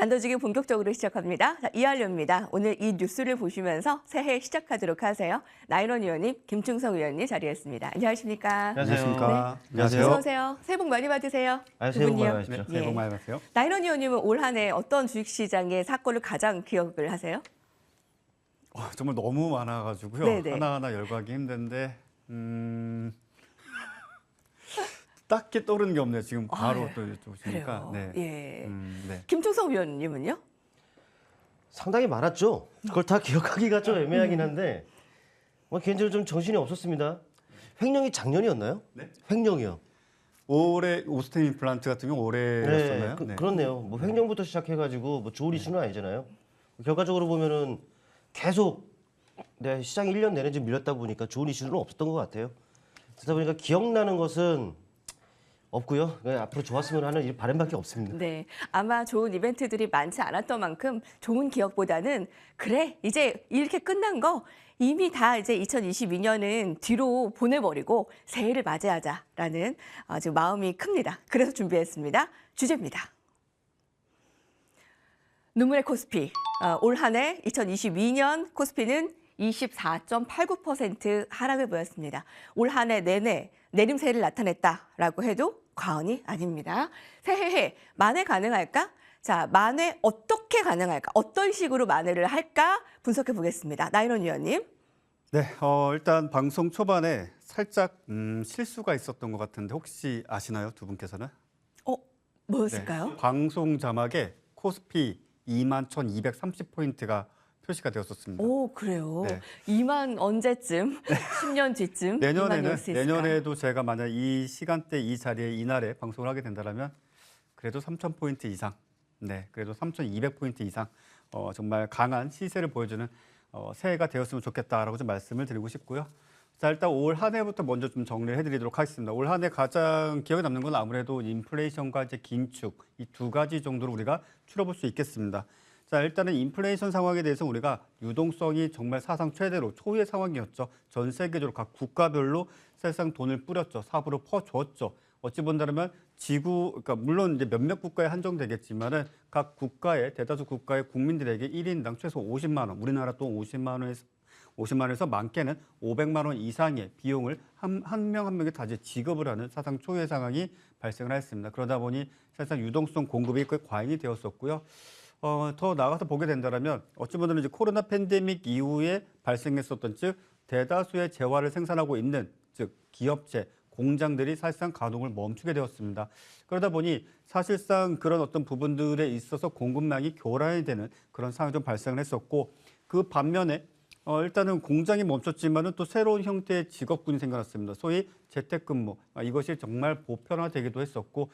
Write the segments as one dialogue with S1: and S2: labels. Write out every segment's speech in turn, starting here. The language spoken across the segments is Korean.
S1: 단도직입 본격적으로 시작합니다. 자, 이한료입니다. 오늘 이 뉴스를 보시면서 새해 시작하도록 하세요. 나인원 의원님, 김충성 의원님 자리했습니다. 안녕하십니까?
S2: 안녕하십니까?
S1: 네.
S2: 안녕하세요.
S1: 어서 오세요. 새해 복 많이 받으세요.
S2: 새해 복 많이
S1: 두 분이요.
S2: 받으십시오. 새해 복 많이 받으세요.
S1: 나인원 의원님은 올 한 해 어떤 주식시장의 사건을 가장 기억을 하세요?
S2: 정말 너무 많아가지고요.
S1: 네네.
S2: 하나하나 열거하기 힘든데 딱히 떠오르는 게 없네요. 지금 바로 또 여쭤보시니까.
S1: 그래요. 예.
S2: 네.
S1: 김충성 의원님은요?
S3: 상당히 많았죠. 그걸 다 기억하기가 좀 애매하긴 한데 개인적으로 좀 정신이 없었습니다. 횡령이 작년이었나요?
S2: 네.
S3: 횡령이요.
S2: 올해 오스템 임플란트 같은 경우 올해였었나요?
S3: 네, 그렇네요. 뭐 횡령부터 시작해가지고 뭐 좋은 이슈는 아니잖아요. 결과적으로 보면은 계속 시장이 1년 내내 좀 밀렸다 보니까 좋은 이슈는 없었던 것 같아요. 그러다 보니까 기억나는 것은 없고요. 앞으로 좋았으면 하는 이 바람밖에 없습니다.
S1: 네, 아마 좋은 이벤트들이 많지 않았던 만큼 좋은 기억보다는 그래 이제 이렇게 끝난 거 이미 다 이제 2022년은 뒤로 보내버리고 새해를 맞이하자라는 지금 마음이 큽니다. 그래서 준비했습니다. 주제입니다. 눈물의 코스피. 올 한 해 2022년 코스피는 24.89% 하락을 보였습니다. 올 한 해 내내 내림세를 나타냈다라고 해도 과언이 아닙니다. 새해에 만회 가능할까? 자, 만회 어떻게 가능할까? 어떤 식으로 만회를 할까? 분석해 보겠습니다. 나인원 의원님.
S2: 네, 일단 방송 초반에 살짝 실수가 있었던 것 같은데 혹시 아시나요? 두 분께서는?
S1: 뭐였을까요?
S2: 네, 방송 자막에 코스피 21,230포인트가 표시가 되었었습니다.
S1: 오, 그래요.
S2: 네.
S1: 2만 언제쯤? 10년 뒤쯤? 2만 올 수 있을까?
S2: 내년에도 제가 만약 이 시간대, 이 자리에, 이날에 방송을 하게 된다면 그래도 3,000포인트 이상, 네, 그래도 3,200포인트 이상 정말 강한 시세를 보여주는 새해가 되었으면 좋겠다라고 좀 말씀을 드리고 싶고요. 자, 일단 올 한 해부터 먼저 좀 정리를 해드리도록 하겠습니다. 올 한 해 가장 기억에 남는 건 아무래도 인플레이션과 이제 긴축 이 두 가지 정도로 우리가 추려볼 수 있겠습니다. 자, 일단은 인플레이션 상황에 대해서 우리가 유동성이 정말 사상 최대로 초유의 상황이었죠. 전 세계적으로 각 국가별로 사실상 돈을 뿌렸죠. 삽으로 퍼줬죠. 어찌 본다면 그러니까 물론 이제 몇몇 국가에 한정되겠지만은 각 국가의 대다수 국가의 국민들에게 1인당 최소 50만 원, 우리나라 또 50만 원에서 많게는 500만 원 이상의 비용을 한 명 한 명에 다 지급을 하는 사상 초유의 상황이 발생을 했습니다. 그러다 보니 사실상 유동성 공급이 거의 과잉이 되었었고요. 더 나아가서 보게 된다면 어찌 보면 이제 코로나 팬데믹 이후에 발생했었던 즉 대다수의 재화를 생산하고 있는 즉 기업체, 공장들이 사실상 가동을 멈추게 되었습니다. 그러다 보니 사실상 그런 어떤 부분들에 있어서 공급량이 교란이 되는 그런 상황이 좀 발생을 했었고 그 반면에 일단은 공장이 멈췄지만은 또 새로운 형태의 직업군이 생겨났습니다. 소위 재택근무 이것이 정말 보편화되기도 했었고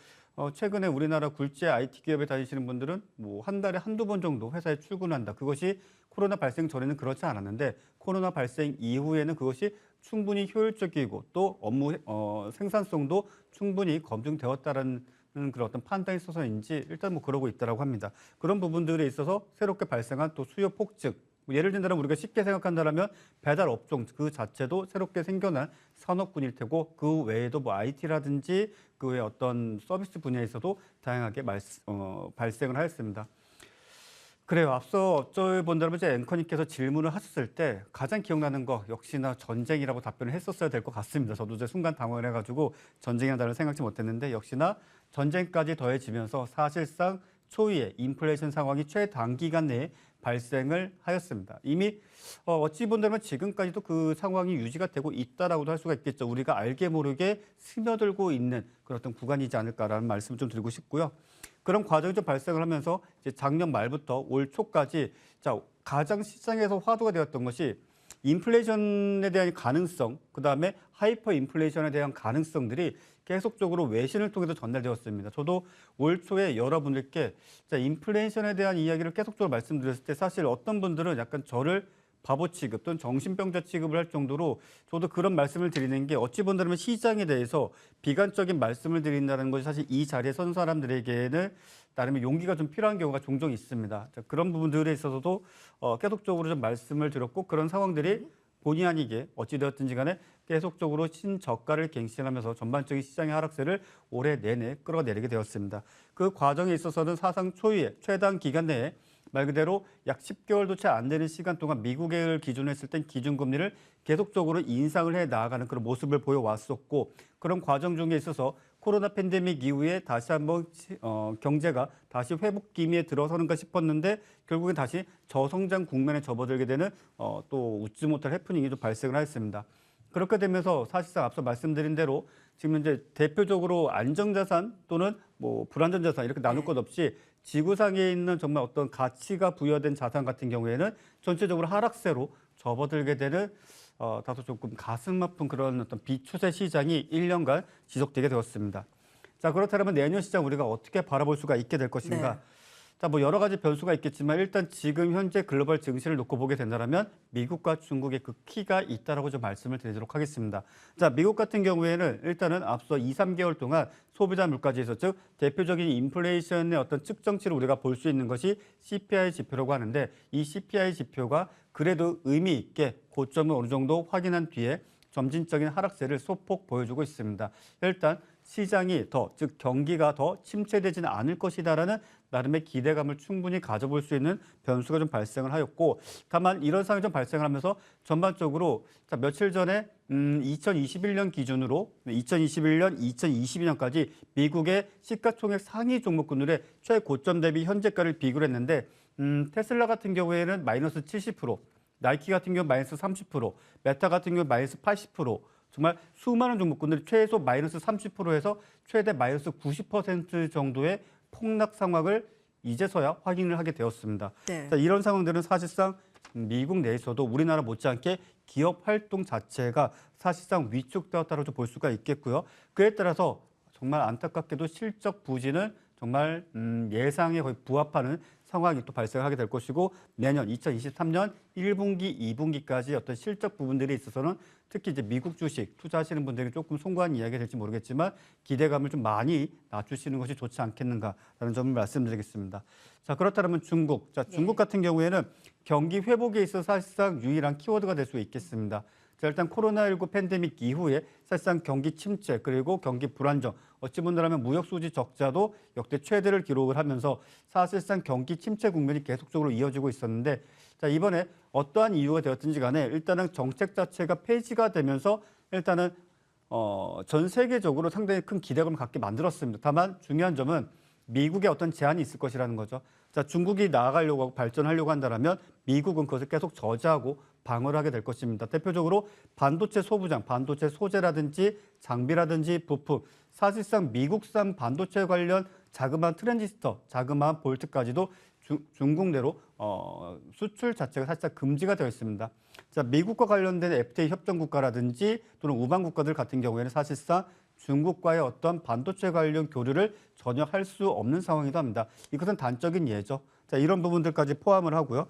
S2: 최근에 우리나라 굴지의 IT 기업에 다니시는 분들은 뭐 한 달에 한두 번 정도 회사에 출근한다. 그것이 코로나 발생 전에는 그렇지 않았는데 코로나 발생 이후에는 그것이 충분히 효율적이고 또 업무 생산성도 충분히 검증되었다라는 그런 어떤 판단이 있어서인지 일단 뭐 그러고 있다라고 합니다. 그런 부분들에 있어서 새롭게 발생한 또 수요 폭증. 예를 든다면 우리가 쉽게 생각한다면 배달 업종 그 자체도 새롭게 생겨난 산업군일 테고 그 외에도 뭐 IT라든지 그 외 어떤 서비스 분야에서도 다양하게 발생을 하였습니다. 그래요. 앞서 본다면 이제 앵커님께서 질문을 하셨을 때 가장 기억나는 거 역시나 전쟁이라고 답변을 했었어야 될 것 같습니다. 저도 이제 순간 당황을 해가지고 전쟁이라는 단어를 생각지 못했는데 역시나 전쟁까지 더해지면서 사실상 초유의 인플레이션 상황이 최단기간 내에 발생을 하였습니다. 이미 어찌 본다면 지금까지도 그 상황이 유지가 되고 있다라고도 할 수가 있겠죠. 우리가 알게 모르게 스며들고 있는 그런 어떤 구간이지 않을까라는 말씀을 좀 드리고 싶고요. 그런 과정이 좀 발생을 하면서 이제 작년 말부터 올 초까지 가장 시장에서 화두가 되었던 것이 인플레이션에 대한 가능성, 그다음에 하이퍼 인플레이션에 대한 가능성들이 계속적으로 외신을 통해서 전달되었습니다. 저도 올 초에 여러분들께 인플레이션에 대한 이야기를 계속적으로 말씀드렸을 때 사실 어떤 분들은 약간 저를 바보 취급 또는 정신병자 취급을 할 정도로 저도 그런 말씀을 드리는 게 어찌 본다면 시장에 대해서 비관적인 말씀을 드린다는 것이 사실 이 자리에 선 사람들에게는 나름의 용기가 좀 필요한 경우가 종종 있습니다. 그런 부분들에 있어서도 계속적으로 좀 말씀을 드렸고 그런 상황들이 본의 아니게 어찌되었든지 간에 계속적으로 신저가를 갱신하면서 전반적인 시장의 하락세를 올해 내내 끌어내리게 되었습니다. 그 과정에 있어서는 사상 초유의 최단 기간 내에 말 그대로 약 10개월도 채 안 되는 시간 동안 미국을 기준으로 했을 땐 기준금리를 계속적으로 인상을 해 나아가는 그런 모습을 보여왔었고, 그런 과정 중에 있어서 코로나 팬데믹 이후에 다시 한번 경제가 다시 회복 기미에 들어서는가 싶었는데 결국엔 다시 저성장 국면에 접어들게 되는 또 웃지 못할 해프닝이 좀 발생을 하였습니다. 그렇게 되면서 사실상 앞서 말씀드린 대로 지금 이제 대표적으로 안정자산 또는 뭐 불안전자산 이렇게 나눌 것 없이 지구상에 있는 정말 어떤 가치가 부여된 자산 같은 경우에는 전체적으로 하락세로 접어들게 되는 다소 조금 가슴 아픈 그런 어떤 비추세 시장이 1년간 지속되게 되었습니다. 자, 그렇다면 내년 시장 우리가 어떻게 바라볼 수가 있게 될 것인가?
S1: 네.
S2: 자, 뭐 여러 가지 변수가 있겠지만 일단 지금 현재 글로벌 증시를 놓고 보게 된다면 미국과 중국의 그 키가 있다라고 좀 말씀을 드리도록 하겠습니다. 자, 미국 같은 경우에는 일단은 앞서 2, 3개월 동안 소비자 물가지수, 즉 대표적인 인플레이션의 어떤 측정치를 우리가 볼 수 있는 것이 CPI 지표라고 하는데 이 CPI 지표가 그래도 의미 있게 고점을 어느 정도 확인한 뒤에 점진적인 하락세를 소폭 보여주고 있습니다. 일단 시장이 즉 경기가 더 침체되지는 않을 것이다라는 나름의 기대감을 충분히 가져볼 수 있는 변수가 좀 발생을 하였고, 다만 이런 상황이 좀 발생을 하면서 전반적으로 자, 며칠 전에 2021년 기준으로 2021년, 2022년까지 미국의 시가총액 상위 종목군들의 최고점 대비 현재가를 비교를 했는데 테슬라 같은 경우에는 마이너스 70%, 나이키 같은 경우 마이너스 30%, 메타 같은 경우 마이너스 80%, 정말 수많은 종목군들이 최소 마이너스 30%에서 최대 마이너스 90% 정도의 폭락 상황을 이제서야 확인을 하게 되었습니다.
S1: 네.
S2: 자, 이런 상황들은 사실상 미국 내에서도 우리나라 못지않게 기업 활동 자체가 사실상 위축되었다고 볼 수가 있겠고요. 그에 따라서 정말 안타깝게도 실적 부진은 정말 예상에 거의 부합하는 상황이 또 발생하게 될 것이고, 내년 2023년 1분기, 2분기까지 어떤 실적 부분들이 있어서는 특히 이제 미국 주식 투자하시는 분들에게 조금 송구한 이야기가 될지 모르겠지만 기대감을 좀 많이 낮추시는 것이 좋지 않겠는가라는 점을 말씀드리겠습니다. 자, 그렇다면 중국. 자, 중국 같은 경우에는 경기 회복에 있어서 사실상 유일한 키워드가 될 수 있겠습니다. 자, 일단 코로나19 팬데믹 이후에 사실상 경기 침체 그리고 경기 불안정, 어찌 본다면 무역 수지 적자도 역대 최대를 기록을 하면서 사실상 경기 침체 국면이 계속적으로 이어지고 있었는데, 자, 이번에 어떠한 이유가 되었든지 간에 일단은 정책 자체가 폐지가 되면서 일단은 전 세계적으로 상당히 큰 기대감을 갖게 만들었습니다. 다만 중요한 점은 미국의 어떤 제한이 있을 것이라는 거죠. 자, 중국이 나아가려고 하고 발전하려고 한다면 미국은 그것을 계속 저지하고 방어를 하게 될 것입니다. 대표적으로 반도체 소부장, 반도체 소재라든지 장비라든지 부품, 사실상 미국산 반도체 관련 자그마한 트랜지스터, 자그마한 볼트까지도 중국 내로 수출 자체가 살짝 금지가 되어 있습니다. 자, 미국과 관련된 FTA 협정 국가라든지 또는 우방 국가들 같은 경우에는 사실상 중국과의 어떤 반도체 관련 교류를 전혀 할 수 없는 상황이기도 합니다. 이것은 단적인 예죠. 자, 이런 부분들까지 포함을 하고요.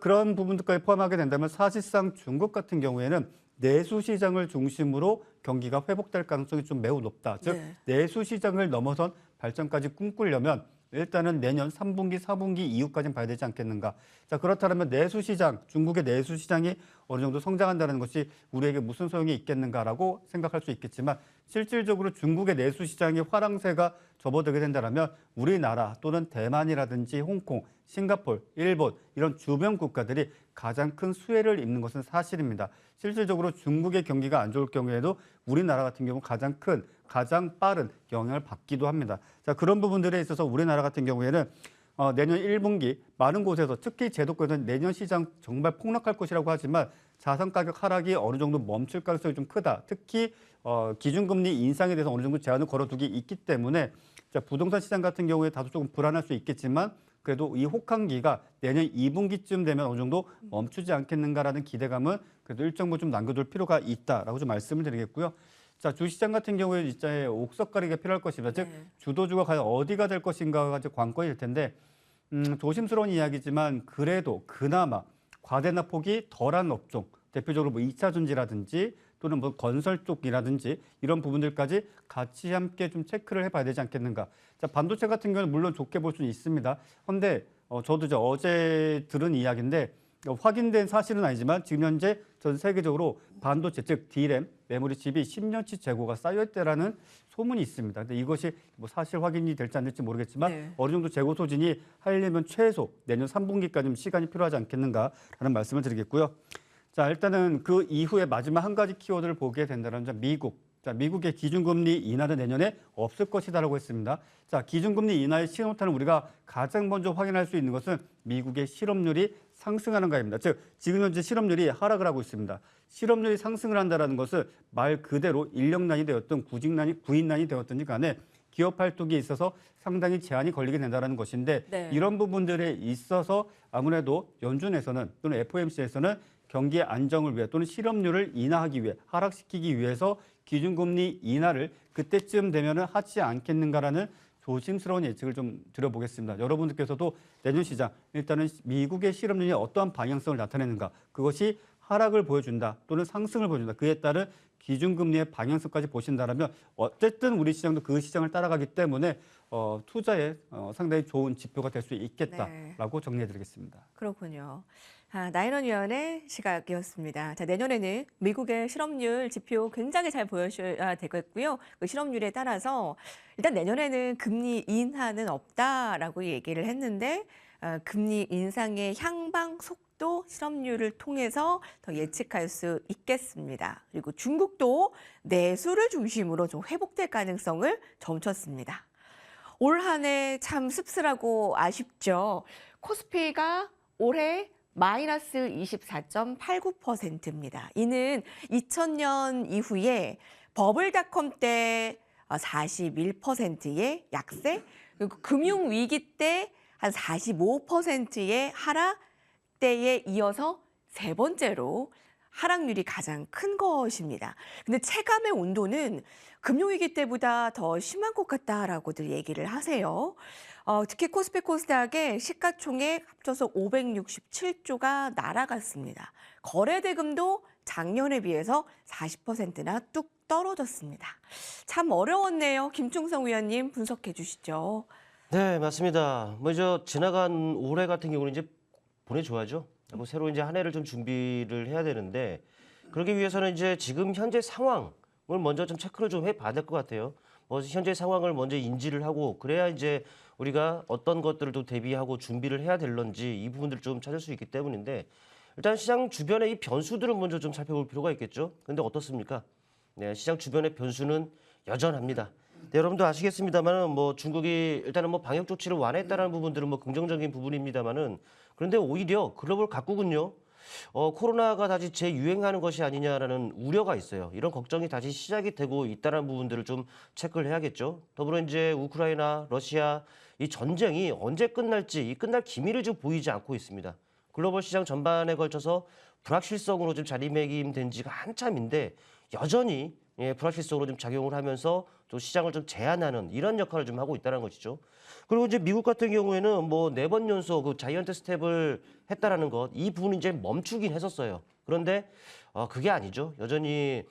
S2: 그런 부분들까지 포함하게 된다면 사실상 중국 같은 경우에는 내수 시장을 중심으로 경기가 회복될 가능성이 좀 매우 높다. 즉, 내수 시장을 넘어선 발전까지 꿈꾸려면 일단은 내년 3분기, 4분기 이후까지는 봐야 되지 않겠는가. 자, 그렇다면 내수 시장, 중국의 내수 시장이 어느 정도 성장한다는 것이 우리에게 무슨 소용이 있겠는가라고 생각할 수 있겠지만 실질적으로 중국의 내수 시장의 화랑세가 접어들게 된다면 우리나라 또는 대만이라든지 홍콩, 싱가포르, 일본 이런 주변 국가들이 가장 큰 수혜를 입는 것은 사실입니다. 실질적으로 중국의 경기가 안 좋을 경우에도 우리나라 같은 경우 가장 빠른 영향을 받기도 합니다. 자, 그런 부분들에 있어서 우리나라 같은 경우에는 내년 1분기 많은 곳에서 특히 제도권에서는 내년 시장 정말 폭락할 것이라고 하지만 자산 가격 하락이 어느 정도 멈출 가능성이 좀 크다. 특히 기준금리 인상에 대해서 어느 정도 제한을 걸어두기 있기 때문에 자, 부동산 시장 같은 경우에 다소 조금 불안할 수 있겠지만 그래도 이 혹한기가 내년 2분기쯤 되면 어느 정도 멈추지 않겠는가라는 기대감은 그래도 일정 부분 좀 남겨둘 필요가 있다라고 좀 말씀을 드리겠고요. 자, 주시장 같은 경우에 진짜 옥석가리가 필요할 것입니다. 즉 주도주가 과연 어디가 될 것인가가 이제 관건일 텐데 조심스러운 이야기지만 그래도 그나마 과대나 폭이 덜한 업종, 대표적으로 뭐 2차 전지라든지 또는 뭐 건설 쪽이라든지 이런 부분들까지 같이 함께 좀 체크를 해봐야 되지 않겠는가. 자, 반도체 같은 경우는 물론 좋게 볼 수는 있습니다. 그런데 저도 이제 어제 들은 이야기인데 확인된 사실은 아니지만 지금 현재 전 세계적으로 반도체 즉 D램 메모리 칩이 10년치 재고가 쌓여있다라는 소문이 있습니다. 근데 이것이 뭐 사실 확인이 될지 안 될지 모르겠지만
S1: 네.
S2: 어느 정도 재고 소진이 하려면 최소 내년 3분기까지는 시간이 필요하지 않겠는가라는 말씀을 드리겠고요. 자, 일단은 그 이후에 마지막 한 가지 키워드를 보게 된다면 미국. 자, 미국의 기준금리 인하는 내년에 없을 것이다라고 했습니다. 자, 기준금리 인하의 신호탄을 우리가 가장 먼저 확인할 수 있는 것은 미국의 실업률이 상승하는 가입니다. 즉, 지금 현재 실업률이 하락을 하고 있습니다. 실업률이 상승을 한다는 것은 말 그대로 인력난이 되었든 구인난이 되었든지 간에 기업 활동에 있어서 상당히 제한이 걸리게 된다는 것인데
S1: 네.
S2: 이런 부분들에 있어서 아무래도 연준에서는 또는 FOMC에서는 경기 안정을 위해 또는 실업률을 인하하기 위해 하락시키기 위해서 기준금리 인하를 그때쯤 되면은 하지 않겠는가라는 조심스러운 예측을 좀 드려보겠습니다. 여러분들께서도 내년 시장 일단은 미국의 실업률이 어떠한 방향성을 나타내는가 그것이 하락을 보여준다 또는 상승을 보여준다 그에 따른 기준금리의 방향성까지 보신다라면 어쨌든 우리 시장도 그 시장을 따라가기 때문에 투자에 상당히 좋은 지표가 될 수 있겠다라고 정리해드리겠습니다.
S1: 그렇군요. 나인원 위원의 시각이었습니다. 자, 내년에는 미국의 실업률 지표 굉장히 잘 보여줘야 되겠고요. 그 실업률에 따라서 일단 내년에는 금리 인하는 없다라고 얘기를 했는데 금리 인상의 향방 속도 실업률을 통해서 더 예측할 수 있겠습니다. 그리고 중국도 내수를 중심으로 좀 회복될 가능성을 점쳤습니다. 올 한 해 참 씁쓸하고 아쉽죠. 코스피가 올해 마이너스 24.89%입니다. 이는 2000년 이후에 버블닷컴 때 41%의 약세, 그리고 금융위기 때 한 45%의 하락 때에 이어서 세 번째로 하락률이 가장 큰 것입니다. 근데 체감의 온도는 금융위기 때보다 더 심한 것 같다라고들 얘기를 하세요. 특히 코스피 코스닥의 시가총액 합쳐서 567조가 날아갔습니다. 거래대금도 작년에 비해서 40%나 뚝 떨어졌습니다. 참 어려웠네요. 김충성 위원님 분석해 주시죠.
S3: 네, 맞습니다. 먼저 지나간 올해 같은 경우는 이제 보내줘야죠. 그리고 새로 이제 한 해를 좀 준비를 해야 되는데 그러기 위해서는 이제 지금 현재 상황을 먼저 좀 체크를 좀 해봐야 될 것 같아요. 현재 상황을 먼저 인지를 하고 그래야 이제 우리가 어떤 것들을 또 대비하고 준비를 해야 될런지 이 부분들을 좀 찾을 수 있기 때문인데 일단 시장 주변의 이 변수들은 먼저 좀 살펴볼 필요가 있겠죠. 근데 어떻습니까? 네, 시장 주변의 변수는 여전합니다. 네, 여러분도 아시겠습니다만은 중국이 일단은 방역 조치를 완화했다는 부분들은 긍정적인 부분입니다만은 그런데 오히려 글로벌 각국은요. 코로나가 다시 재유행하는 것이 아니냐라는 우려가 있어요. 이런 걱정이 다시 시작이 되고 있다는 부분들을 좀 체크를 해야겠죠. 더불어 이제 우크라이나, 러시아 이 전쟁이 언제 끝날지 이 끝날 기미를 좀 보이지 않고 있습니다. 글로벌 시장 전반에 걸쳐서 불확실성으로 좀 자리매김된 지가 한참인데 여전히 불확실성으로 좀 작용을 하면서 또 시장을 좀 제한하는 이런 역할을 좀 하고 있다는 것이죠. 그리고 이제 미국 같은 경우에는 4번 연속 그 자이언트 스텝을 했다라는 것, 이 부분이 이제 멈추긴 했었어요. 그런데 그게 아니죠. 여전히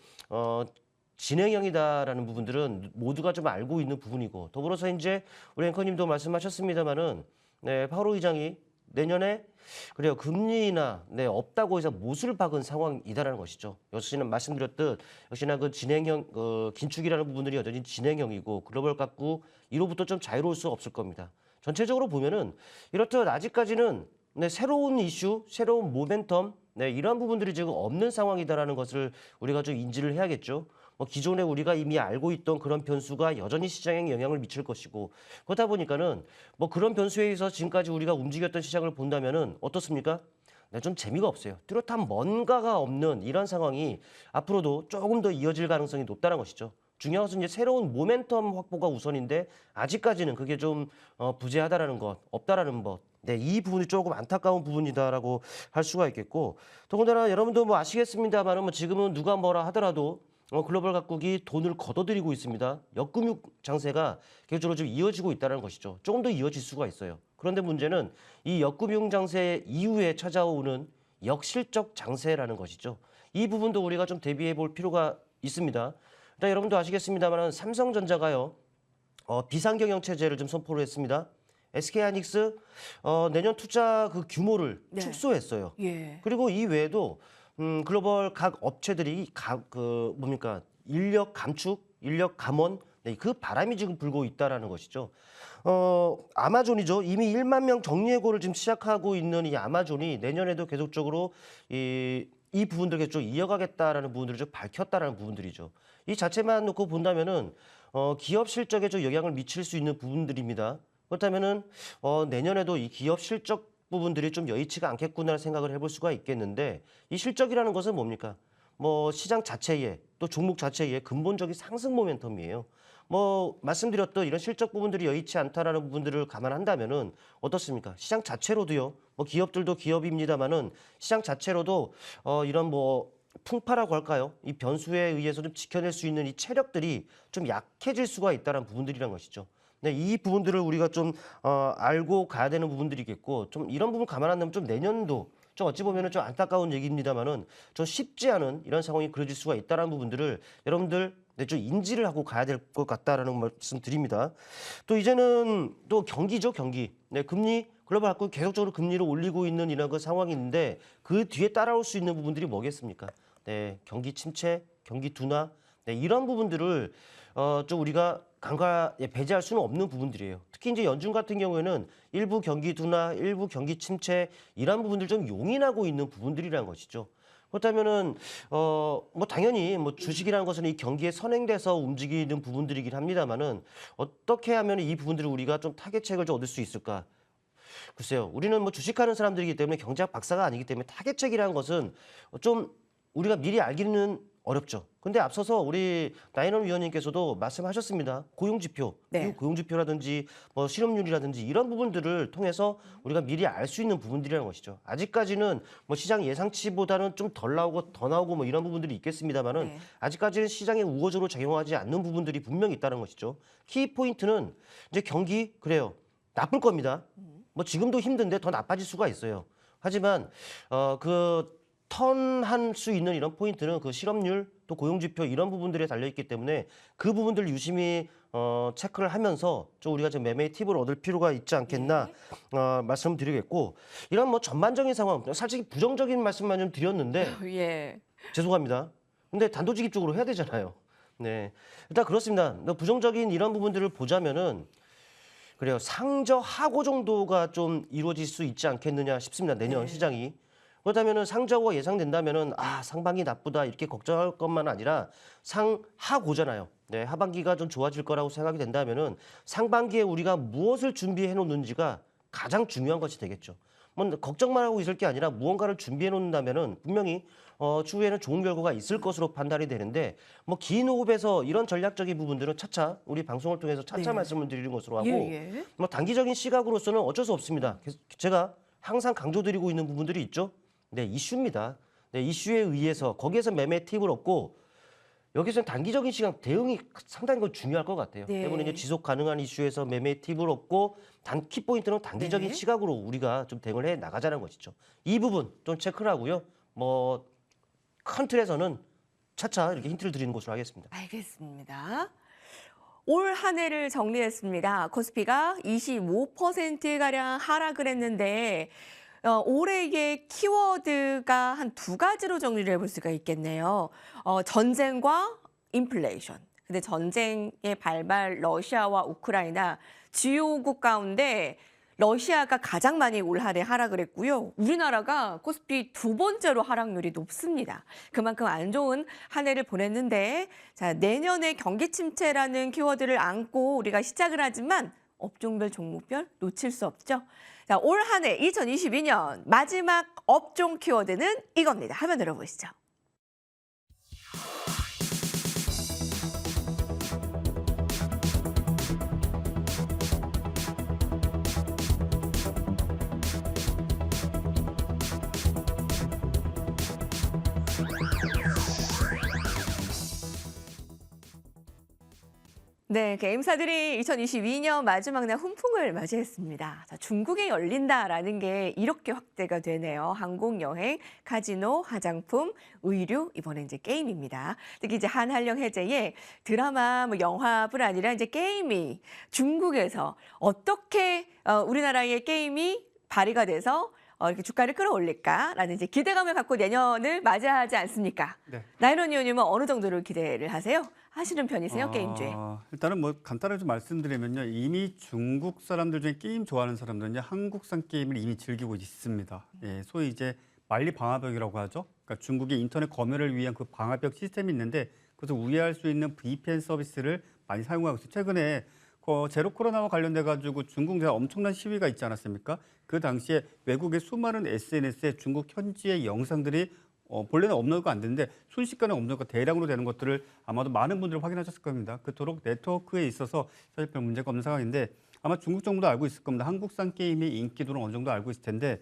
S3: 진행형이다라는 부분들은 모두가 좀 알고 있는 부분이고 더불어서 이제 우리 앵커님도 말씀하셨습니다만은 파월 의장이 내년에 그래요 금리나 없다고 해서 못을 박은 상황이다라는 것이죠. 역시나 말씀드렸듯 역시나 그 진행형 긴축이라는 부분들이 여전히 진행형이고 글로벌 각국 이로부터 좀 자유로울 수 없을 겁니다. 전체적으로 보면은 이렇듯 아직까지는 새로운 이슈, 새로운 모멘텀 이런 부분들이 지금 없는 상황이다라는 것을 우리가 좀 인지를 해야겠죠. 기존에 우리가 이미 알고 있던 그런 변수가 여전히 시장에 영향을 미칠 것이고 그렇다 보니까는 그런 변수에 의해서 지금까지 우리가 움직였던 시장을 본다면은 어떻습니까? 좀 재미가 없어요. 뚜렷한 뭔가가 없는 이런 상황이 앞으로도 조금 더 이어질 가능성이 높다는 것이죠. 중요한 것은 이제 새로운 모멘텀 확보가 우선인데 아직까지는 그게 좀 부재하다라는 것, 없다라는 것. 이 부분이 조금 안타까운 부분이다라고 할 수가 있겠고 더군다나 여러분도 아시겠습니다만은 지금은 누가 뭐라 하더라도 글로벌 각국이 돈을 걷어들이고 있습니다. 역금융 장세가 계속적으로 좀 이어지고 있다는 것이죠. 조금 더 이어질 수가 있어요. 그런데 문제는 이 역금융 장세 이후에 찾아오는 역실적 장세라는 것이죠. 이 부분도 우리가 좀 대비해 볼 필요가 있습니다. 일단 여러분도 아시겠습니다만 삼성전자가요 비상경영 체제를 좀 선포를 했습니다. SK하이닉스 내년 투자 그 규모를
S1: 네.
S3: 축소했어요.
S1: 예.
S3: 그리고 이 외에도 글로벌 각 업체들이 인력 감축, 인력 감원 네, 그 바람이 지금 불고 있다라는 것이죠. 아마존이죠. 이미 1만 명 정리해고를 지금 시작하고 있는 이 아마존이 내년에도 계속적으로 이 부분들 계속 이어가겠다라는 부분들을 좀 밝혔다라는 부분들이죠. 이 자체만 놓고 본다면은 기업 실적에 좀 영향을 미칠 수 있는 부분들입니다. 그렇다면은 내년에도 이 기업 실적 부분들이 좀 여의치가 않겠구나 생각을 해볼 수가 있겠는데 이 실적이라는 것은 뭡니까? 뭐 시장 자체에 또 종목 자체에 근본적인 상승 모멘텀이에요. 뭐 말씀드렸던 이런 실적 부분들이 여의치 않다라는 부분들을 감안한다면은 어떻습니까? 시장 자체로도요. 뭐 기업들도 기업입니다만은 시장 자체로도 이런 뭐 풍파라고 할까요? 이 변수에 의해서 좀 지켜낼 수 있는 이 체력들이 좀 약해질 수가 있다는 부분들이란 것이죠. 네, 이 부분들을 우리가 좀 알고 가야 되는 부분들이겠고 좀 이런 부분 감안한다면 좀 내년도 좀 어찌 보면은 좀 안타까운 얘기입니다만은 좀 쉽지 않은 이런 상황이 그려질 수가 있다는 부분들을 여러분들 좀 인지를 하고 가야 될 것 같다라는 말씀드립니다. 또 이제는 또 경기죠, 경기. 네, 금리 글로벌 갖고 계속적으로 금리를 올리고 있는 이런 그 상황이 있는데 그 뒤에 따라올 수 있는 부분들이 뭐겠습니까? 네, 경기 침체, 경기 둔화, 네, 이런 부분들을 좀 우리가 배제할 수는 없는 부분들이에요. 특히 이제 연준 같은 경우에는 일부 경기 둔화, 일부 경기 침체 이런 부분들 좀 용인하고 있는 부분들이라는 것이죠. 그렇다면은 뭐 당연히 뭐 주식이라는 것은 이 경기에 선행돼서 움직이는 부분들이긴 합니다만은 어떻게 하면 이 부분들을 우리가 좀 타겟책을 좀 얻을 수 있을까? 글쎄요. 우리는 뭐 주식하는 사람들이기 때문에 경제학 박사가 아니기 때문에 타겟책이라는 것은 좀 우리가 미리 알기는 어렵죠. 근데 앞서서 우리 나인원 위원님께서도 말씀하셨습니다. 고용지표,
S1: 네.
S3: 고용지표라든지 뭐 실업률이라든지 이런 부분들을 통해서 우리가 미리 알 수 있는 부분들이라는 것이죠. 아직까지는 뭐 시장 예상치보다는 좀 덜 나오고 더 나오고 뭐 이런 부분들이 있겠습니다만은
S1: 네.
S3: 아직까지는 시장에 우호적으로 작용하지 않는 부분들이 분명히 있다는 것이죠. 키 포인트는 이제 경기 그래요. 나쁠 겁니다. 뭐 지금도 힘든데 더 나빠질 수가 있어요. 하지만 턴할 수 있는 이런 포인트는 그 실업률 또 고용지표 이런 부분들에 달려있기 때문에 그 부분들을 유심히 체크를 하면서 좀 우리가 좀 매매의 팁을 얻을 필요가 있지 않겠나 말씀드리겠고 이런 뭐 전반적인 상황 솔직히 부정적인 말씀만 좀 드렸는데
S1: 예.
S3: 죄송합니다. 근데 단도직입적으로 해야 되잖아요. 네, 일단 그렇습니다. 부정적인 이런 부분들을 보자면은 그래요. 상저하고 정도가 좀 이루어질 수 있지 않겠느냐 싶습니다. 내년 시장이. 그렇다면은 상저하고가 예상된다면은 상반기 나쁘다 이렇게 걱정할 것만 아니라 상하고잖아요. 네, 하반기가 좀 좋아질 거라고 생각이 된다면은 상반기에 우리가 무엇을 준비해 놓는지가 가장 중요한 것이 되겠죠. 뭐 걱정만 하고 있을 게 아니라 무언가를 준비해 놓는다면은 분명히 추후에는 좋은 결과가 있을 것으로 판단이 되는데 뭐 긴 호흡에서 이런 전략적인 부분들은 차차 우리 방송을 통해서 차차
S1: 네.
S3: 말씀을 드리는 것으로 하고
S1: 예.
S3: 뭐 단기적인 시각으로서는 어쩔 수 없습니다. 제가 항상 강조드리고 있는 부분들이 있죠. 네, 이슈입니다. 네, 이슈에 의해서 거기에서 매매 팁을 얻고 여기서는 단기적인 시간 대응이 상당히 건 중요할 것 같아요.
S1: 네.
S3: 때문에 이제 지속 가능한 이슈에서 매매 팁을 얻고 키 포인트는 단기적인
S1: 네.
S3: 시각으로 우리가 좀 대응을 해 나가자는 것이죠. 이 부분 좀 체크를 하고요. 뭐 큰 틀에서는 차차 이렇게 힌트를 드리는 것으로 하겠습니다.
S1: 알겠습니다. 올 한 해를 정리했습니다. 코스피가 25%가량 하락을 했는데 올해의 키워드가 한 두 가지로 정리를 해볼 수가 있겠네요. 전쟁과 인플레이션. 근데 전쟁의 발발 러시아와 우크라이나 주요국 가운데 러시아가 가장 많이 올 한해 하락을 했고요. 우리나라가 코스피 두 번째로 하락률이 높습니다. 그만큼 안 좋은 한 해를 보냈는데 자, 내년에 경기 침체라는 키워드를 안고 우리가 시작을 하지만 업종별 종목별 놓칠 수 없죠. 자, 올 한 해 2022년 마지막 업종 키워드는 이겁니다. 화면 들어보시죠. 네, 게임사들이 2022년 마지막 날 훈풍을 맞이했습니다. 자, 중국에 열린다라는 게 이렇게 확대가 되네요. 항공, 여행, 카지노, 화장품, 의류, 이번에 이제 게임입니다. 특히 이제 한한령 해제에 드라마, 뭐 영화뿐 아니라 이제 게임이 중국에서 어떻게 우리나라의 게임이 발휘가 돼서 이렇게 주가를 끌어올릴까라는 이제 기대감을 갖고 내년을 맞이하지 않습니까?
S2: 네.
S1: 나인원 의원님은 어느 정도를 기대를 하세요? 하시는 편이세요, 게임주에?
S2: 일단은 뭐 간단하게 좀 말씀드리면요. 이미 중국 사람들 중에 게임 좋아하는 사람들은 한국산 게임을 이미 즐기고 있습니다. 예, 소위 이제 만리 방화벽이라고 하죠. 그러니까 중국의 인터넷 검열을 위한 그 방화벽 시스템이 있는데 그것을 우회할 수 있는 VPN 서비스를 많이 사용하고 있어요. 최근에 제로 코로나와 관련돼 가지고 중국 내에 엄청난 시위가 있지 않았습니까? 그 당시에 외국의 수많은 SNS에 중국 현지의 영상들이 본래는 업로드가 안 되는데 순식간에 업로드가 대량으로 되는 것들을 아마도 많은 분들이 확인하셨을 겁니다. 그토록 네트워크에 있어서 사실 별 문제가 없는 상황인데 아마 중국 정부도 알고 있을 겁니다. 한국산 게임의 인기도는 어느 정도 알고 있을 텐데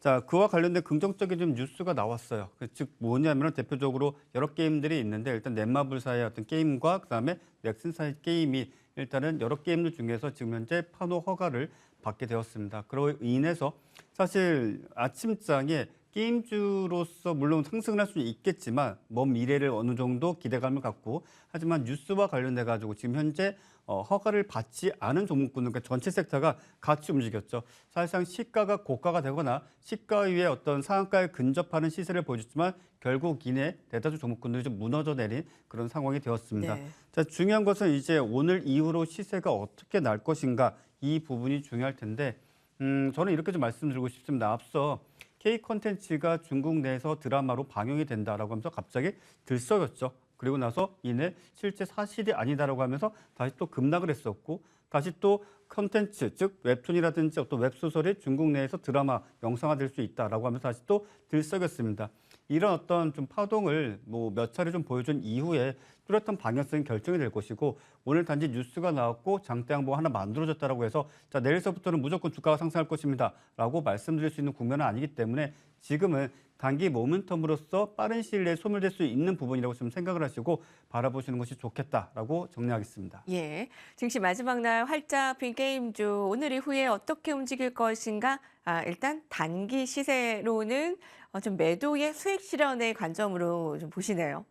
S2: 자, 그와 관련된 긍정적인 좀 뉴스가 나왔어요. 즉 뭐냐면 대표적으로 여러 게임들이 있는데 일단 넷마블사의 어떤 게임과 그다음에 넥슨사의 게임이 일단은 여러 게임들 중에서 지금 현재 판호 허가를 받게 되었습니다. 그로 인해서 사실 아침장에 게임주로서 물론 상승을 할 수 있겠지만 먼 미래를 어느 정도 기대감을 갖고 하지만 뉴스와 관련돼 가지고 지금 현재 허가를 받지 않은 종목군은 그러니까 전체 섹터가 같이 움직였죠. 사실상 시가가 고가가 되거나 시가 위에 어떤 상한가에 근접하는 시세를 보여줬지만 결국 이내 대다수 종목군들이 좀 무너져 내린 그런 상황이 되었습니다.
S1: 네.
S2: 자, 중요한 것은 이제 오늘 이후로 시세가 어떻게 날 것인가 이 부분이 중요할 텐데 저는 이렇게 좀 말씀드리고 싶습니다. 앞서 K 콘텐츠가 중국 내에서 드라마로 방영이 된다라고 하면서 갑자기 들썩였죠. 그리고 나서 이내 실제 사실이 아니다라고 하면서 다시 또 급락을 했었고 다시 또 콘텐츠 즉 웹툰이라든지 어떤 웹소설이 중국 내에서 드라마 영상화될 수 있다라고 하면서 다시 또 들썩였습니다. 이런 어떤 좀 파동을 뭐 몇 차례 좀 보여준 이후에 뚜렷한 방향성이 결정이 될 것이고 오늘 단지 뉴스가 나왔고 장대 항목 하나 만들어졌다라고 해서 자 내일서부터는 무조건 주가가 상승할 것입니다라고 말씀드릴 수 있는 국면은 아니기 때문에 지금은 단기 모멘텀으로서 빠른 시일 내에 소멸될 수 있는 부분이라고 좀 생각을 하시고 바라보시는 것이 좋겠다라고 정리하겠습니다.
S1: 예, 증시 마지막 날 활짝 핀 게임주 오늘 이후에 어떻게 움직일 것인가? 일단 단기 시세로는 좀 매도의 수익 실현의 관점으로 좀 보시네요.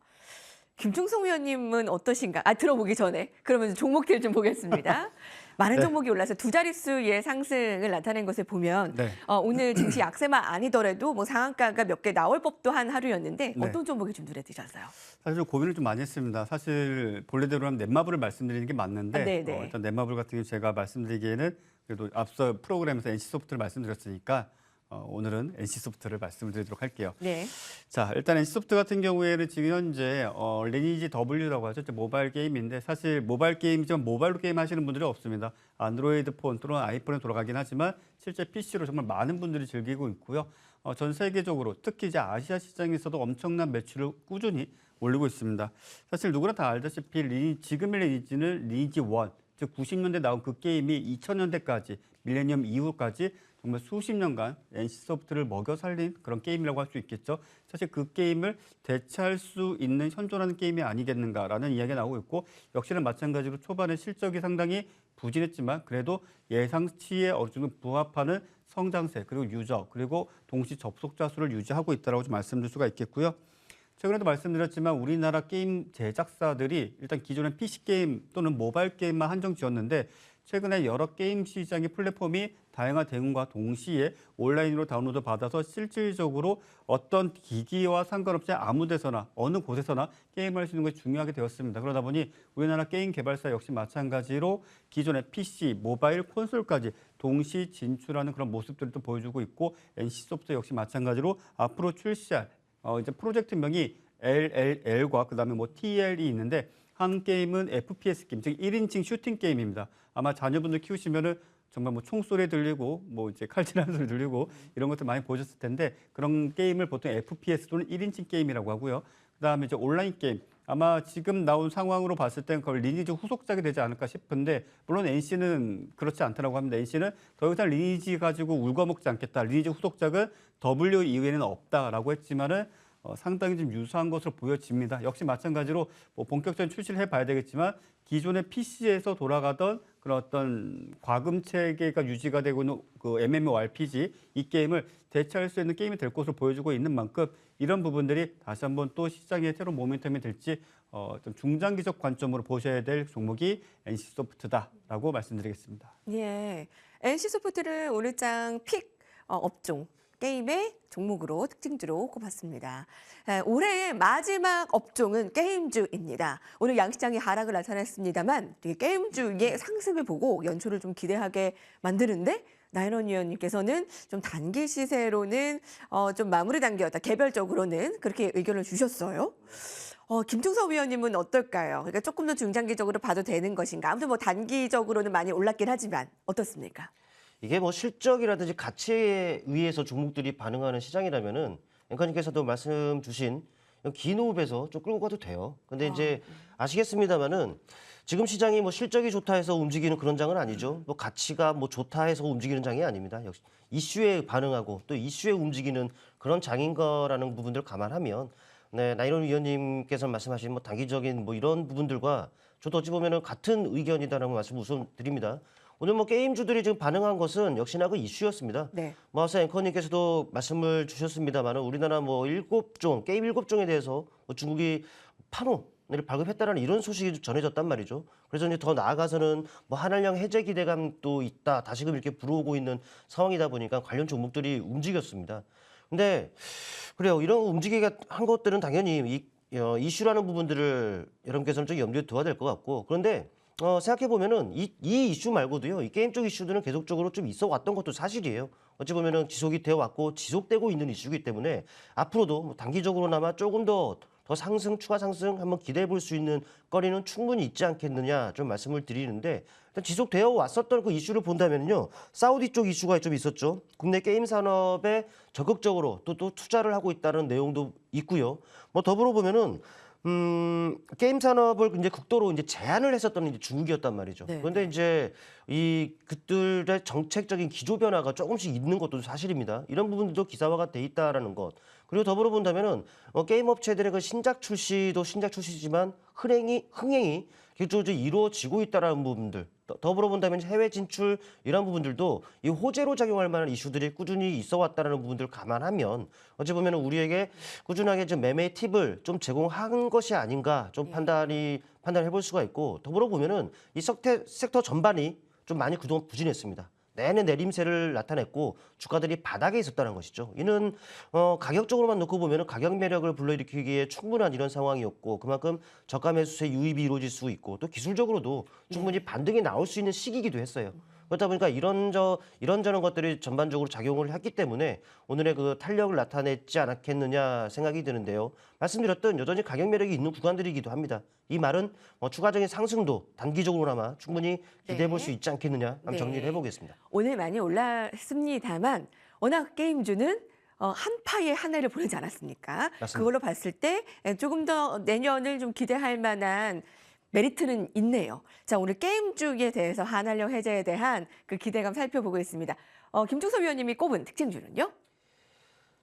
S1: 김충성 위원님은 어떠신가? 들어보기 전에 그러면 종목들 좀 보겠습니다. 많은
S2: 네.
S1: 종목이 올라서 두 자릿수의 상승을 나타낸 것을 보면
S2: 네.
S1: 오늘 증시 약세만 아니더라도 뭐 상한가가 몇 개 나올 법도 한 하루였는데
S2: 네.
S1: 어떤 종목이 좀 눈에 띄셨어요?
S2: 사실 고민을 좀 많이 했습니다. 사실 본래대로라면 넷마블을 말씀드리는 게 맞는데
S1: 네네.
S2: 일단 넷마블 같은 경우 제가 말씀드리기에는 그래도 앞서 프로그램에서 NC소프트를 말씀드렸으니까 오늘은 NC소프트를 말씀을 드리도록 할게요.
S1: 네.
S2: 자, 일단 NC소프트 같은 경우에는 지금 현재 리니지 W라고 하죠. 모바일 게임인데 사실 모바일 게임이지만 모바일로 게임 하시는 분들이 없습니다. 안드로이드 폰 또는 아이폰에 돌아가긴 하지만 실제 PC로 정말 많은 분들이 즐기고 있고요. 전 세계적으로 특히 이제 아시아 시장에서도 엄청난 매출을 꾸준히 올리고 있습니다. 사실 누구나 다 알다시피 지금의 리니지는 리니지 1, 즉 90년대 나온 그 게임이 2000년대까지 밀레니엄 이후까지 정말 수십 년간 NC소프트를 먹여 살린 그런 게임이라고 할 수 있겠죠. 사실 그 게임을 대체할 수 있는 현존하는 게임이 아니겠는가라는 이야기가 나오고 있고 역시나 마찬가지로 초반에 실적이 상당히 부진했지만 그래도 예상치에 어느 정도 부합하는 성장세 그리고 유저 그리고 동시 접속자 수를 유지하고 있다고 좀 말씀드릴 수가 있겠고요. 최근에도 말씀드렸지만 우리나라 게임 제작사들이 일단 기존의 PC 게임 또는 모바일 게임만 한정 지었는데 최근에 여러 게임 시장의 플랫폼이 다양화됨과 동시에 온라인으로 다운로드 받아서 실질적으로 어떤 기기와 상관없이 아무 데서나 어느 곳에서나 게임을 할 수 있는 것이 중요하게 되었습니다. 그러다 보니 우리나라 게임 개발사 역시 마찬가지로 기존의 PC, 모바일, 콘솔까지 동시 진출하는 그런 모습들을 또 보여주고 있고 NC소프트 역시 마찬가지로 앞으로 출시할 이제 프로젝트명이 LLL과 그다음에 뭐 TL이 있는데 한 게임은 FPS 게임, 즉 1인칭 슈팅 게임입니다. 아마 자녀분들 키우시면은 정말 뭐 총소리 들리고 뭐 이제 칼질하는 소리 들리고 이런 것들 많이 보셨을 텐데 그런 게임을 보통 FPS 또는 1인칭 게임이라고 하고요. 그다음에 이제 온라인 게임. 아마 지금 나온 상황으로 봤을 땐 그걸 리니지 후속작이 되지 않을까 싶은데 물론 NC는 그렇지 않다고 합니다. NC는 더 이상 리니지 가지고 울거먹지 않겠다. 리니지 후속작은 W 이후에는 없다라고 했지만은 상당히 좀 유사한 것으로 보여집니다. 역시 마찬가지로 뭐 본격적인 출시를 해봐야 되겠지만 기존의 PC에서 돌아가던 그런 어떤 과금 체계가 유지가 되고 있는 그 MMORPG 이 게임을 대체할 수 있는 게임이 될 것으로 보여주고 있는 만큼 이런 부분들이 다시 한번 또 시장의 새로운 모멘텀이 될지 좀 중장기적 관점으로 보셔야 될 종목이 NC소프트다라고 말씀드리겠습니다.
S1: 예, NC소프트를 오늘 장 픽 업종 게임의 종목으로 특징주로 꼽았습니다. 올해의 마지막 업종은 게임주입니다. 오늘 양시장이 하락을 나타냈습니다만 게임주의 상승을 보고 연초를 좀 기대하게 만드는데 나인원 위원님께서는 좀 단기 시세로는 좀 마무리 단계였다. 개별적으로는 그렇게 의견을 주셨어요. 김종서 위원님은 어떨까요? 그러니까 조금 더 중장기적으로 봐도 되는 것인가? 아무튼 뭐 단기적으로는 많이 올랐긴 하지만 어떻습니까?
S3: 이게 뭐 실적이라든지 가치에 의해서 종목들이 반응하는 시장이라면은 앵커님께서도 말씀 주신 긴 호흡에서 좀 끌고 가도 돼요. 근데 이제 아시겠습니다만은 지금 시장이 뭐 실적이 좋다 해서 움직이는 그런 장은 아니죠. 뭐 가치가 뭐 좋다 해서 움직이는 장이 아닙니다. 역시 이슈에 반응하고 또 이슈에 움직이는 그런 장인 거라는 부분들을 감안하면 네, 나인원 위원님께서 말씀하신 뭐 단기적인 뭐 이런 부분들과 저도 어찌 보면은 같은 의견이다라는 말씀 우선 드립니다. 오늘 뭐 게임주들이 지금 반응한 것은 역시나 그 이슈였습니다.
S1: 네.
S3: 뭐 앞서 앵커님께서도 말씀을 주셨습니다만은 우리나라 뭐 7종 게임 7종에 대해서 뭐 중국이 판호를 발급했다라는 이런 소식이 전해졌단 말이죠. 그래서 이제 더 나아가서는 뭐 한한령 해제 기대감도 있다. 다시금 이렇게 불어오고 있는 상황이다 보니까 관련 종목들이 움직였습니다. 근데 그래요. 이런 움직이게 한 것들은 당연히 이슈라는 부분들을 여러분께서는 좀 염두에 둬야 될 것 같고 그런데 생각해 보면은 이 이슈 말고도요, 이 게임 쪽 이슈들은 계속적으로 좀 있어 왔던 것도 사실이에요. 어찌 보면은 지속이 되어 왔고 지속되고 있는 이슈이기 때문에 앞으로도 뭐 단기적으로나마 조금 더 상승, 추가 상승 한번 기대해 볼 수 있는 거리는 충분히 있지 않겠느냐 좀 말씀을 드리는데 일단 지속되어 왔었던 그 이슈를 본다면요, 사우디 쪽 이슈가 좀 있었죠. 국내 게임 산업에 적극적으로 또 투자를 하고 있다는 내용도 있고요. 뭐 더불어 보면은 게임 산업을 이제 극도로 이제 제한을 했었던 이제 중국이었단 말이죠.
S1: 네.
S3: 그런데 이제 그들의 정책적인 기조 변화가 조금씩 있는 것도 사실입니다. 이런 부분들도 기사화가 돼 있다라는 것. 그리고 더불어 본다면은 게임 업체들의 그 신작 출시도 신작 출시지만 흥행이 계속적으로 이루어지고 있다라는 부분들. 더불어 본다면 해외 진출 이런 부분들도 이 호재로 작용할 만한 이슈들이 꾸준히 있어 왔다라는 부분들을 감안하면 어찌 보면 우리에게 꾸준하게 좀 매매 팁을 좀 제공한 것이 아닌가 좀 판단해 볼 수가 있고 더불어 보면은 이 섹터 전반이 좀 많이 그동안 부진했습니다. 내내 내림세를 나타냈고 주가들이 바닥에 있었다는 것이죠. 이는 가격적으로만 놓고 보면 가격 매력을 불러일으키기에 충분한 이런 상황이었고 그만큼 저가 매수세 유입이 이루어질 수 있고 또 기술적으로도 충분히 반등이 나올 수 있는 시기이기도 했어요. 그렇다 보니까 이런저런 것들이 전반적으로 작용을 했기 때문에 오늘의 그 탄력을 나타냈지 않았겠느냐 생각이 드는데요. 말씀드렸던 여전히 가격 매력이 있는 구간들이기도 합니다. 이 말은 추가적인 상승도 단기적으로나마 충분히 기대해 볼 수 있지 않겠느냐 한번 정리를 해보겠습니다.
S1: 오늘 많이 올랐습니다만 워낙 게임주는 한 파의 한 해를 보내지 않았습니까?
S3: 맞습니다.
S1: 그걸로 봤을 때 조금 더 내년을 좀 기대할 만한 메리트는 있네요. 자, 오늘 게임주에 대해서 한한령 해제에 대한 그 기대감 살펴보고 있습니다. 김종서 위원님이 꼽은 특징주는요?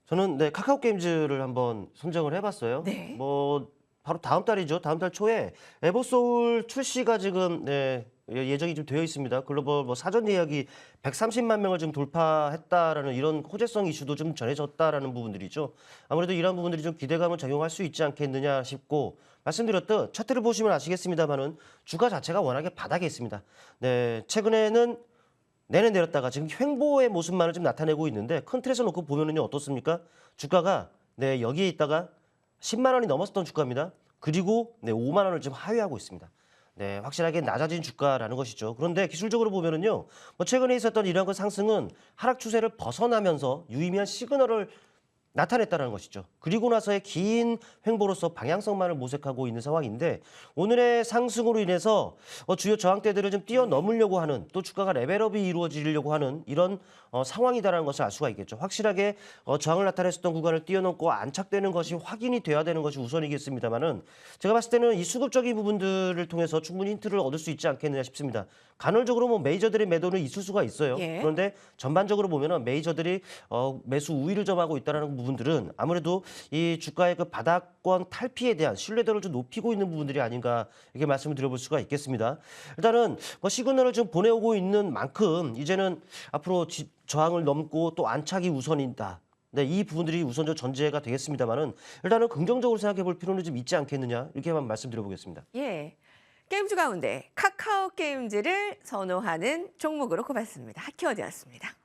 S3: 저는 카카오 게임즈를 한번 선정을 해봤어요.
S1: 네.
S3: 뭐 바로 다음 달이죠. 다음 달 초에 에버소울 출시가 지금 예정이 좀 되어 있습니다. 글로벌 뭐 사전 예약이 130만 명을 지금 돌파했다라는 이런 호재성 이슈도 좀 전해졌다라는 부분들이죠. 아무래도 이런 부분들이 좀 기대감을 작용할 수 있지 않겠느냐 싶고 말씀드렸던 차트를 보시면 아시겠습니다만은 주가 자체가 워낙에 바닥에 있습니다. 네, 최근에는 내렸다가 지금 횡보의 모습만을 좀 나타내고 있는데 큰 틀에서 놓고 보면은요 어떻습니까? 주가가 여기에 있다가 10만 원이 넘었었던 주가입니다. 그리고 5만 원을 지금 하회하고 있습니다. 네, 확실하게 낮아진 주가라는 것이죠. 그런데 기술적으로 보면은요, 뭐 최근에 있었던 이러한 그 상승은 하락 추세를 벗어나면서 유의미한 시그널을 나타냈다는 것이죠. 그리고 나서의 긴 횡보로서 방향성만을 모색하고 있는 상황인데 오늘의 상승으로 인해서 주요 저항대들을 좀 뛰어넘으려고 하는 또 주가가 레벨업이 이루어지려고 하는 이런 상황이다라는 것을 알 수가 있겠죠. 확실하게 저항을 나타냈었던 구간을 뛰어넘고 안착되는 것이 확인이 돼야 되는 것이 우선이겠습니다만은 제가 봤을 때는 이 수급적인 부분들을 통해서 충분히 힌트를 얻을 수 있지 않겠느냐 싶습니다. 간헐적으로 뭐 메이저들의 매도는 있을 수가 있어요.
S1: 예.
S3: 그런데 전반적으로 보면은 메이저들이 매수 우위를 점하고 있다는 부분들은 아무래도 이 주가의 그 바닥권 탈피에 대한 신뢰도를 좀 높이고 있는 부분들이 아닌가 이렇게 말씀을 드려볼 수가 있겠습니다. 일단은 뭐 시그널을 좀 보내오고 있는 만큼 이제는 앞으로 저항을 넘고 또 안착이 우선이다. 네, 이 부분들이 우선적 전제가 되겠습니다만은 일단은 긍정적으로 생각해 볼 필요는 좀 있지 않겠느냐 이렇게만 말씀드려보겠습니다.
S1: 예. 게임주 가운데 카카오 게임즈를 선호하는 종목으로 꼽았습니다. 하키워드였습니다.